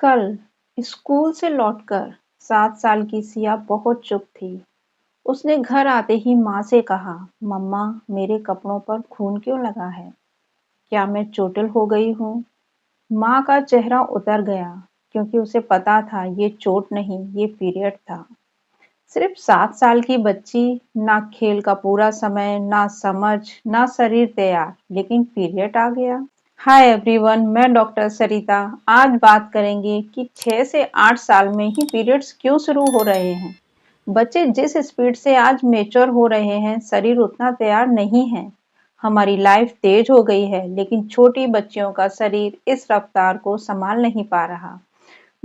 कल स्कूल से लौटकर 7 साल की सिया बहुत चुप थी। उसने घर आते ही माँ से कहा, मम्मा, मेरे कपड़ों पर खून क्यों लगा है? क्या मैं चोटिल हो गई हूँ? माँ का चेहरा उतर गया, क्योंकि उसे पता था ये चोट नहीं, ये पीरियड था। सिर्फ 7 साल की बच्ची, ना खेल का पूरा समय, ना समझ, ना शरीर तैयार, लेकिन पीरियड आ गया। हाय एवरीवन, मैं डॉक्टर सरिता। आज बात करेंगे कि 6 से 8 साल में ही पीरियड्स क्यों शुरू हो रहे हैं। बच्चे जिस स्पीड से आज मेच्योर हो रहे हैं, शरीर उतना तैयार नहीं है। हमारी लाइफ तेज हो गई है, लेकिन छोटी बच्चियों का शरीर इस रफ्तार को संभाल नहीं पा रहा।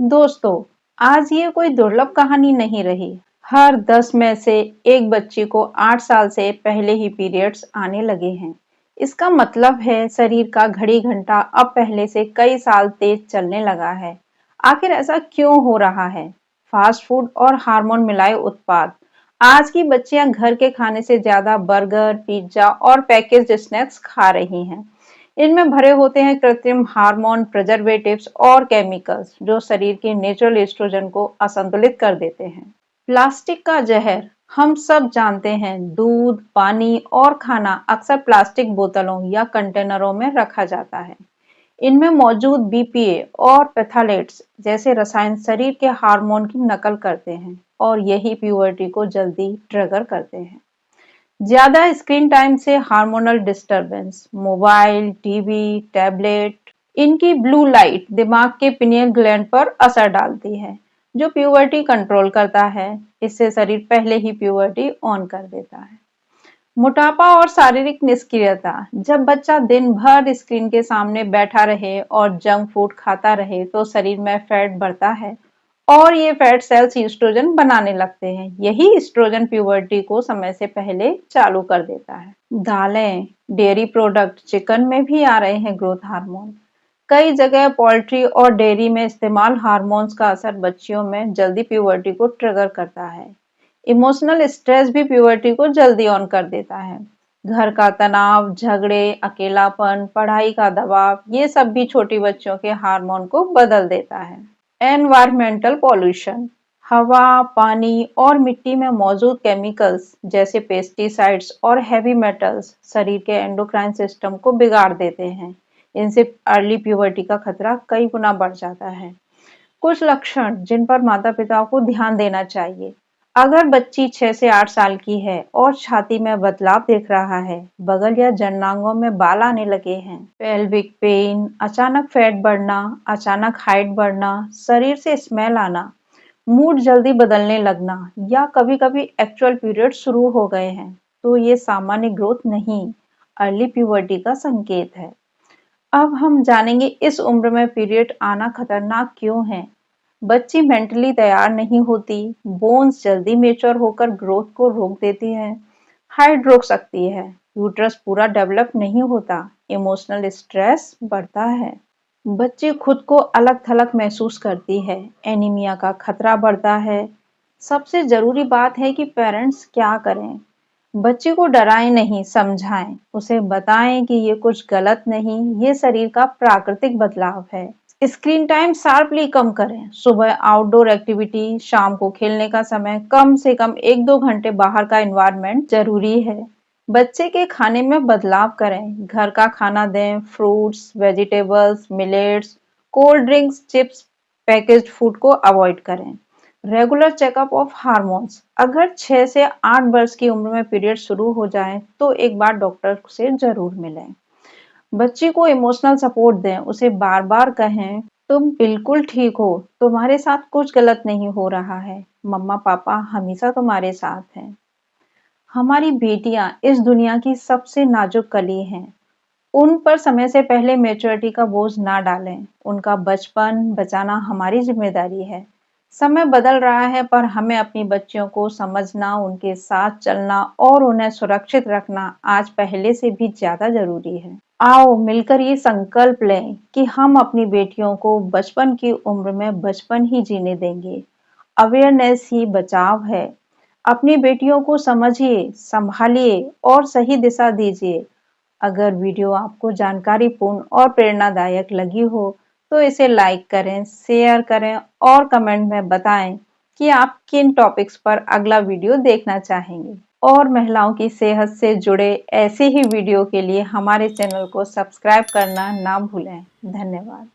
दोस्तों, आज ये कोई दुर्लभ कहानी नहीं रही। हर 10 में से एक बच्ची को 8 साल से पहले ही पीरियड्स आने लगे हैं। इसका मतलब है शरीर का घड़ी घंटा अब पहले से कई साल तेज चलने लगा है। आखिर ऐसा क्यों हो रहा है? फास्ट फूड और हार्मोन मिलाए उत्पाद। आज की बच्चियां घर के खाने से ज्यादा बर्गर, पिज्जा और पैकेज्ड स्नैक्स खा रही हैं। इनमें भरे होते हैं कृत्रिम हार्मोन, प्रिजर्वेटिव्स और केमिकल्स जो शरीर के नेचुरल एस्ट्रोजन को असंतुलित कर देते हैं। प्लास्टिक का जहर। हम सब जानते हैं, दूध, पानी और खाना अक्सर प्लास्टिक बोतलों या कंटेनरों में रखा जाता है। इनमें मौजूद बीपीए और पैथालेट्स जैसे रसायन शरीर के हार्मोन की नकल करते हैं और यही प्यूबर्टी को जल्दी ट्रिगर करते हैं। ज्यादा स्क्रीन टाइम से hormonal disturbance, mobile, TV, tablet, इनकी ब्लू लाइट दिमाग के पिनियल ग्लैंड पर असर डालती है, जो प्यूबर्टी कंट्रोल करता है। इससे शरीर पहले ही प्यूबर्टी ऑन कर देता है। मोटापा और शारीरिक निष्क्रियता। जब बच्चा दिन भर स्क्रीन के सामने बैठा रहे और जंक फूड खाता रहे, तो शरीर में फैट बढ़ता है और ये फैट सेल्स ईस्ट्रोजन बनाने लगते हैं। यही ईस्ट्रोजन प्यूबर्टी को समय से पहले चालू कर देता है। दालें, डेयरी प्रोडक्ट, चिकन में भी आ रहे हैं ग्रोथ हार्मोन। कई जगह पोल्ट्री और डेयरी में इस्तेमाल हार्मोन्स का असर बच्चियों में जल्दी प्यूबर्टी को ट्रिगर करता है। इमोशनल स्ट्रेस भी प्यूबर्टी को जल्दी ऑन कर देता है। घर का तनाव, झगड़े, अकेलापन, पढ़ाई का दबाव, ये सब भी छोटी बच्चियों के हार्मोन को बदल देता है। Environmental pollution. हवा, पानी और मिट्टी में मौजूद केमिकल्स जैसे पेस्टिसाइड्स और हैवी मेटल्स शरीर के एंडोक्राइन सिस्टम को बिगाड़ देते हैं। इनसे अर्ली प्यूबर्टी का खतरा कई गुना बढ़ जाता है। कुछ लक्षण जिन पर माता-पिता को ध्यान देना चाहिए। अगर बच्ची 6 से 8 साल की है और छाती में बदलाव दिख रहा है, बगल या जननांगों में बाल आने लगे हैं, पेल्विक पेन, अचानक फैट बढ़ना, अचानक हाइट बढ़ना, शरीर से स्मेल आना, मूड जल्दी बदलने लगना या कभी-कभी एक्चुअल पीरियड शुरू हो गए हैं, तो ये सामान्य ग्रोथ नहीं, अर्ली प्यूबर्टी का संकेत है। अब हम जानेंगे इस उम्र में पीरियड आना खतरनाक क्यों है। बच्ची मेंटली तैयार नहीं होती, बोन्स जल्दी मेच्योर होकर ग्रोथ को रोक देती है, हाइट रुक सकती है, यूट्रस पूरा डेवलप नहीं होता, इमोशनल स्ट्रेस बढ़ता है, बच्ची खुद को अलग थलग महसूस करती है, एनीमिया का खतरा बढ़ता है। सबसे जरूरी बात है कि पेरेंट्स क्या करें। बच्चे को डराएं नहीं, समझाएं, उसे बताएं कि ये कुछ गलत नहीं, ये शरीर का प्राकृतिक बदलाव है। स्क्रीन टाइम शार्पली कम करें। सुबह आउटडोर एक्टिविटी, शाम को खेलने का समय, कम से कम 1-2 घंटे बाहर का एनवायरनमेंट जरूरी है। बच्चे के खाने में बदलाव करें, घर का खाना दें, fruits, vegetables, millets, cold drinks, chips, packaged food को अवॉइड करें। Regular checkup of hormones. अगर 6 से 8 वर्ष की उम्र में पीरियड शुरू हो जाए, तो एक बार डॉक्टर से जरूर मिलें। बच्ची को इमोशनल सपोर्ट दें, उसे बार बार कहें, तुम बिल्कुल ठीक हो, तुम्हारे साथ कुछ गलत नहीं हो रहा है, मम्मा पापा हमेशा तुम्हारे साथ हैं। हमारी बेटियां इस दुनिया की सबसे नाजुक कली हैं। उन पर समय से पहले मैच्योरिटी का बोझ ना डालें। उनका बचपन बचाना हमारी जिम्मेदारी है। समय बदल रहा है, पर हमें अपनी बच्चियों को समझना, उनके साथ चलना और उन्हें सुरक्षित रखना आज पहले से भी ज्यादा जरूरी है। आओ मिलकर ये संकल्प लें कि हम अपनी बेटियों को बचपन की उम्र में बचपन ही जीने देंगे। अवेयरनेस ही बचाव है। अपनी बेटियों को समझिए, संभालिए और सही दिशा दीजिए। अगर वीडियो आपको जानकारीपूर्ण और प्रेरणादायक लगी हो, तो इसे लाइक करें, शेयर करें और कमेंट में बताएं कि आप किन टॉपिक्स पर अगला वीडियो देखना चाहेंगे। और महिलाओं की सेहत से जुड़े ऐसे ही वीडियो के लिए हमारे चैनल को सब्सक्राइब करना ना भूलें। धन्यवाद।